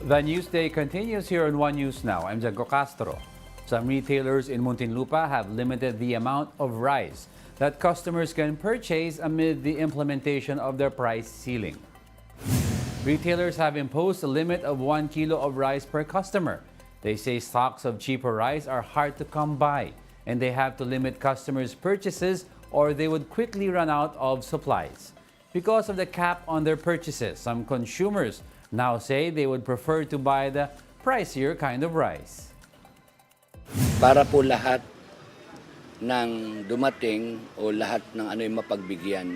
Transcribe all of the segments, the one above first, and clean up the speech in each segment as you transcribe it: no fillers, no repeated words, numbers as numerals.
The news day continues here on One News Now. I'm Jago Castro. Some retailers in Muntinlupa have limited the amount of rice that customers can purchase amid the implementation of their price ceiling. Retailers have imposed a limit of 1 kilo of rice per customer. They say stocks of cheaper rice are hard to come by, and they have to limit customers' purchases or they would quickly run out of supplies. Because of the cap on their purchases, some consumers now say they would prefer to buy the pricier kind of rice. Para po lahat ng dumating o lahat ng ano yung mapagbigyan,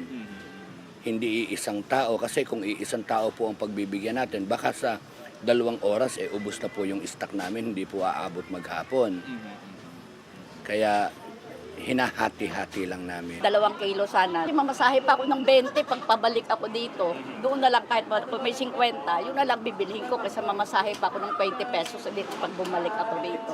hindi iisang tao. Kasi kung iisang tao po ang pagbibigyan natin, baka sa 2 oras, ubos na po yung stock namin, hindi po aabot maghapon. Kaya hinahati-hati lang namin. 2 kilo sana. Mamasahe pa ako ng 20 pag pabalik ako dito. Doon na lang kahit kung may 50, yun na lang bibilhin ko kaysa mamasahe pa ako ng 20 pesos dito pag bumalik ako dito.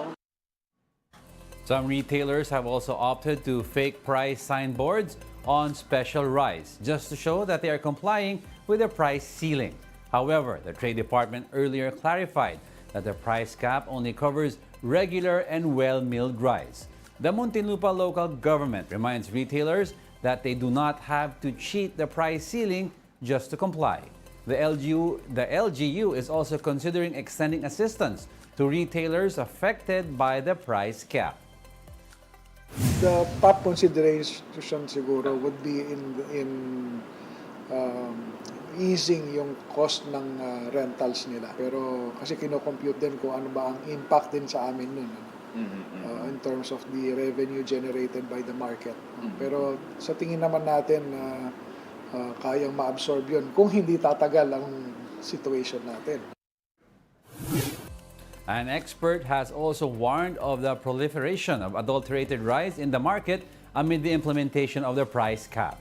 Some retailers have also opted to fake price signboards on special rice just to show that they are complying with the price ceiling. However, the Trade Department earlier clarified that the price cap only covers regular and well-milled rice. The Muntinlupa local government reminds retailers that they do not have to cheat the price ceiling just to comply. The LGU is also considering extending assistance to retailers affected by the price cap. The top consideration siguro would be in easing yung cost ng rentals nila. Pero kasi kino-compute din kung ano ba ang impact din sa amin nun. In terms of the revenue generated by the market. Pero sa tingin naman natin na kayang ma-absorb yun kung hindi tatagal ang situation natin. An expert has also warned of the proliferation of adulterated rice in the market amid the implementation of the price cap.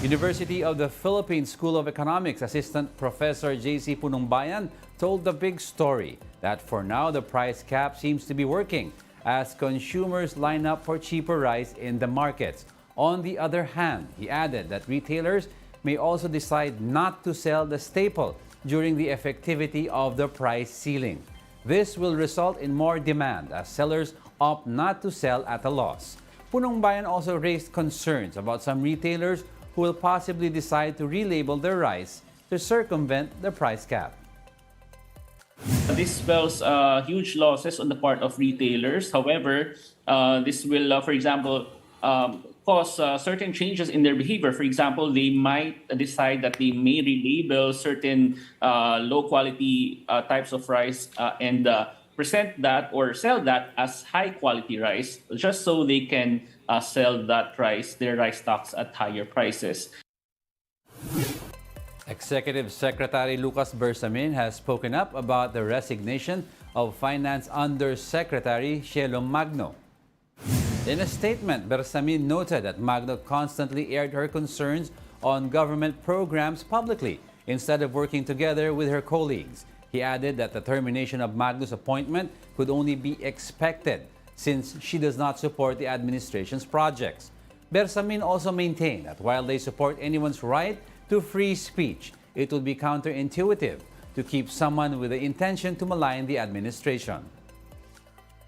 University of the Philippines School of Economics Assistant Professor J.C. Punongbayan told the big story that for now the price cap seems to be working as consumers line up for cheaper rice in the markets. On the other hand, he added that retailers may also decide not to sell the staple during the effectivity of the price ceiling. This will result in more demand as sellers opt not to sell at a loss. Punongbayan also raised concerns about some retailers who will possibly decide to relabel their rice to circumvent the price cap. This spells huge losses on the part of retailers. However, this will, for example, cause certain changes in their behavior. For example, they might decide that they may relabel certain low-quality types of rice and present that or sell that as high-quality rice, just so they can sell that rice, their rice stocks at higher prices. Executive Secretary Lucas Bersamin has spoken up about the resignation of Finance Undersecretary Shelo Magno. In a statement, Bersamin noted that Magno constantly aired her concerns on government programs publicly instead of working together with her colleagues. He added that the termination of Magno's appointment could only be expected since she does not support the administration's projects. Bersamin also maintained that while they support anyone's right to free speech, it would be counterintuitive to keep someone with the intention to malign the administration.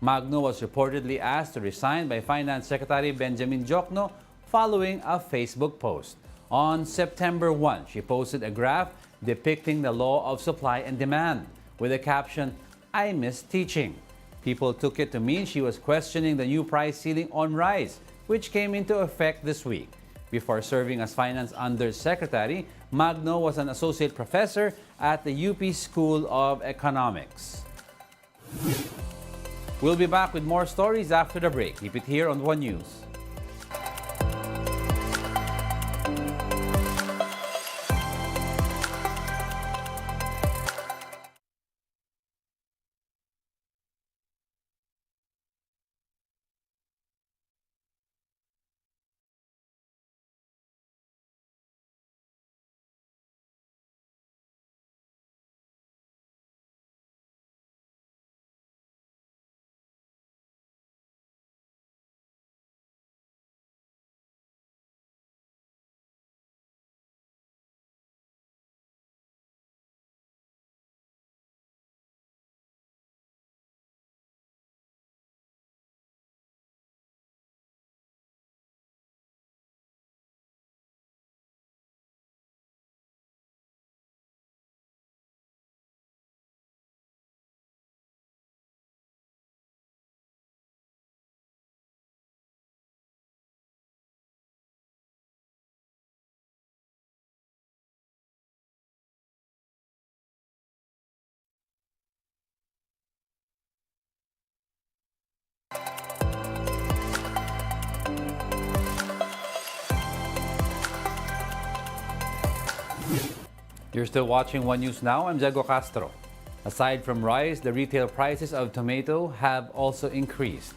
Magno was reportedly asked to resign by Finance Secretary Benjamin Jokno following a Facebook post. On September 1, she posted a graph depicting the law of supply and demand with the caption, "I miss teaching." People took it to mean she was questioning the new price ceiling on rice, which came into effect this week. Before serving as Finance Undersecretary, Magno was an associate professor at the UP School of Economics. We'll be back with more stories after the break. Keep it here on One News. You're still watching One News Now. I'm Diego Castro. Aside from rice, the retail prices of tomato have also increased.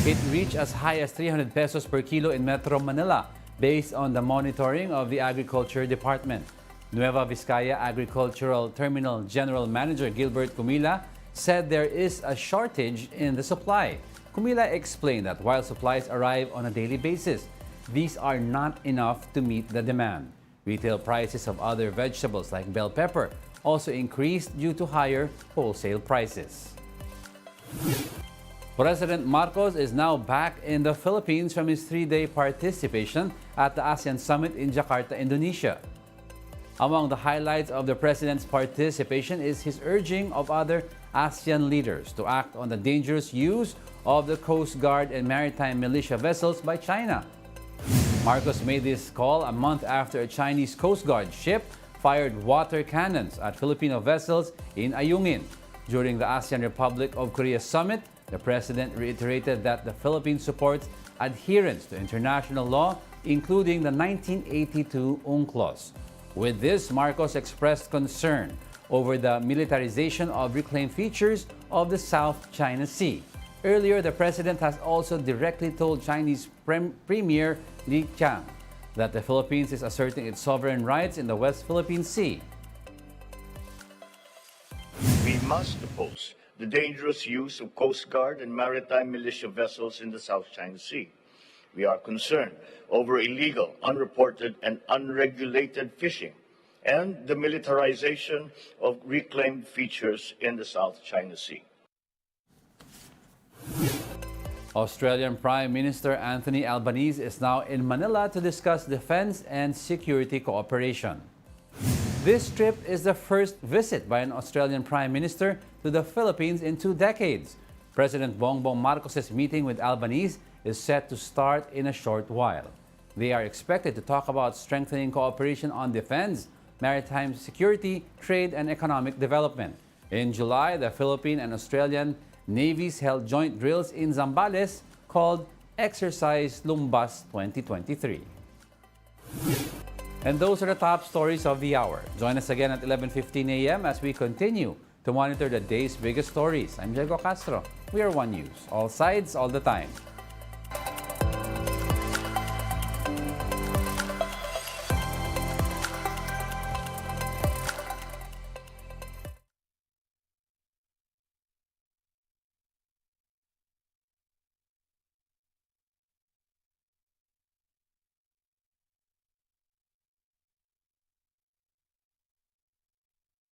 It reached as high as 300 pesos per kilo in Metro Manila, based on the monitoring of the Agriculture Department. Nueva Vizcaya Agricultural Terminal General Manager Gilbert Cumila said there is a shortage in the supply. Cumila explained that while supplies arrive on a daily basis, these are not enough to meet the demand. Retail prices of other vegetables like bell pepper also increased due to higher wholesale prices. President Marcos is now back in the Philippines from his 3-day participation at the ASEAN Summit in Jakarta, Indonesia. Among the highlights of the president's participation is his urging of other ASEAN leaders to act on the dangerous use of the Coast Guard and maritime militia vessels by China. Marcos made this call a month after a Chinese Coast Guard ship fired water cannons at Filipino vessels in Ayungin. During the ASEAN Republic of Korea summit, the president reiterated that the Philippines supports adherence to international law, including the 1982 UNCLOS. With this, Marcos expressed concern over the militarization of reclaimed features of the South China Sea. Earlier, the president has also directly told Chinese Premier Li Qiang that the Philippines is asserting its sovereign rights in the West Philippine Sea. We must oppose the dangerous use of Coast Guard and maritime militia vessels in the South China Sea. We are concerned over illegal, unreported, and unregulated fishing and the militarization of reclaimed features in the South China Sea. Australian Prime Minister Anthony Albanese is now in Manila to discuss defense and security cooperation. This trip is the first visit by an Australian Prime Minister to the Philippines in 2 decades. President Bongbong Marcos' meeting with Albanese is set to start in a short while. They are expected to talk about strengthening cooperation on defense, maritime security, trade, and economic development. In July, the Philippine and Australian navies held joint drills in Zambales called Exercise Lumbas 2023. And those are the top stories of the hour. Join us again at 11:15 a.m. as we continue to monitor the day's biggest stories. I'm Diego Castro. We are One News. All sides, all the time.